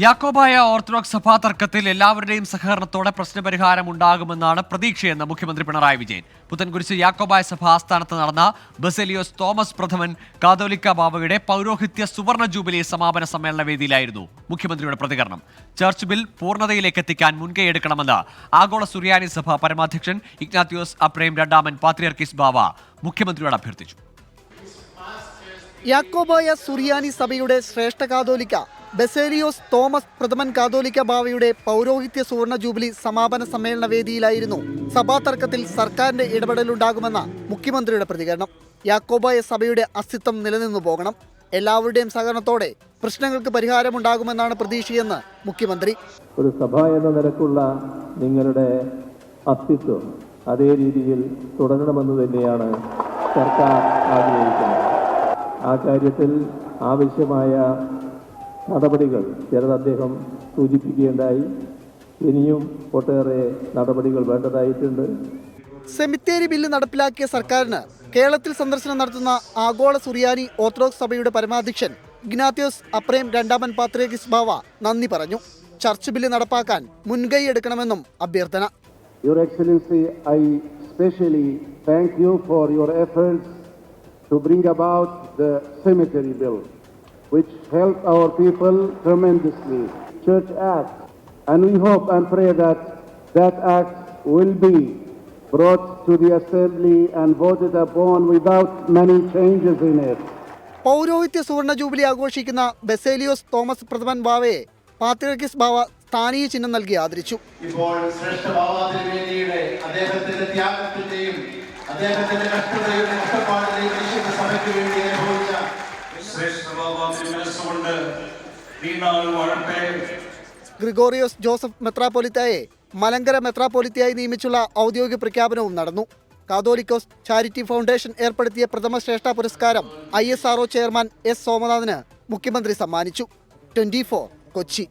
Yakobaya orthodox സഭാ തർക്കത്തിൽ എല്ലാവരുടെയും സഹകരണത്തോടെ പ്രശ്നപരിഹാരം ഉണ്ടാകുമെന്നാണ് പ്രതീക്ഷയെന്ന് മുഖ്യമന്ത്രി പിണറായി വിജയൻ. പുത്തൻകുരിശ് യാക്കോബായ സഭ ആസ്ഥാനത്ത് നടന്ന ബസേലിയോസ് തോമസ് പ്രഥമൻ കാതോലിക്ക ബാവയുടെ പൗരോഹിത്യ സുവർണ ജൂബിലി സമാപന സമ്മേളന വേദിയിലായിരുന്നു മുഖ്യമന്ത്രിയുടെ പ്രതികരണം. ചർച്ച് ബിൽ പൂർണ്ണതയിലേക്ക് എത്തിക്കാൻ മുൻകൈയെടുക്കണമെന്ന് ആഗോള സുറിയാനി സഭ പരമാധ്യക്ഷൻ ഇഗ്നാത്യോസ് അപ്രേം രണ്ടാമൻ പാത്രിയർക്കീസ് ബാവ മുഖ്യമന്ത്രിയോട് അഭ്യർത്ഥിച്ചു. യാക്കോബായ സുറിയാനി സഭയുടെ ശ്രേഷ്ഠ കാതോലിക്ക ബസേലിയോസ് തോമസ് പ്രഥമൻ കാതോലിക്ക ബാവയുടെ പൗരോഹിത്യ സുവർണ ജൂബിലി സമാപന സമ്മേളന വേദിയിലായിരുന്നു സഭാ തർക്കത്തിൽ സർക്കാരിന്റെ ഇടപെടലുണ്ടാകുമെന്ന മുഖ്യമന്ത്രിയുടെ പ്രതികരണം. യാക്കോബായ സഭയുടെ അസ്തിത്വം നിലനിന്നു പോകണം, എല്ലാവരുടെയും സഹകരണത്തോടെ പ്രശ്നങ്ങൾക്ക് പരിഹാരമുണ്ടാകുമെന്നാണ് പ്രതീക്ഷയെന്ന് മുഖ്യമന്ത്രി. ഒരു സഭ എന്ന നിലക്കുള്ള നിങ്ങളുടെ അസ്തിത്വം അതേ രീതിയിൽ തുടരണമെന്ന് തന്നെയാണ് സർക്കാർ ആഗ്രഹിക്കുന്നത്. ആ കാര്യത്തിൽ ആവശ്യമായ നടപടികൾ ചിലത് അദ്ദേഹം സൂചിപ്പിക്കുകയുണ്ടായി. ഇനിയും ഒട്ടേറെ നടപടികൾ വേണ്ടതായിട്ടുണ്ട്. സെമിത്തേരി ബില്ല് നടപ്പിലാക്കിയ സർക്കാരിന് കേരളത്തിൽ സന്ദർശനം നടത്തുന്ന ആഗോള സുറിയാനി ഓർത്തഡോക്സ് സഭയുടെ പരമാധ്യക്ഷൻ ഇഗ്നാത്യോസ് അപ്രേം രണ്ടാമൻ പാത്രിയർക്കീസ് ബാവ നന്ദി പറഞ്ഞു. ചർച്ച് ബില്ല് നടപ്പാക്കാൻ മുൻകൈ എടുക്കണമെന്നും അഭ്യർത്ഥന. Your Excellency, I especially thank you for your efforts to bring about the cemetery bill, which helped our people tremendously. Church Act, and we hope and pray that that act will be brought to the Assembly and voted upon without many changes in it. പൗരോഹിത്യ സുവർണ jubilee ആഘോഷിക്കുന്ന Baselios Thomas പ്രഥമൻ ബാവയെ പാത്രിയർക്കീസ് ബാവ സ്ഥാനീയ ചിഹ്നം നൽകി ആദരിച്ചു. ഇപ്പോൾ ശ്രേഷ്ഠ ബാവാതിരുമേനിയുടെ അദ്ദേഹത്തിന്റെ ത്യാഗത്തിന്റെയും അദ്ദേഹത്തിന്റെ കഷ്ടതയും കഷ്ടപ്പാടിന്റെയും വിശുദ്ധ സഭയ്ക്ക് വേണ്ടി അനുഭവിച്ച ശ്രേഷ്ഠ ബാവാതിരുമനസ്സുകൊണ്ട് ഗ്രിഗോറിയോസ് ജോസഫ് മെത്രാപ്പൊലിത്തയെ മലങ്കര മെത്രാപ്പൊലിത്തയായി നിയമിച്ചുള്ള ഔദ്യോഗിക പ്രഖ്യാപനവും നടന്നു. കാതോലിക്കോസ് ചാരിറ്റി ഫൗണ്ടേഷൻ ഏർപ്പെടുത്തിയ പ്രഥമ ശ്രേഷ്ഠ പുരസ്കാരം ISRO ചെയർമാൻ S. സോമനാഥന് മുഖ്യമന്ത്രി സമ്മാനിച്ചു. 24 കൊച്ചി.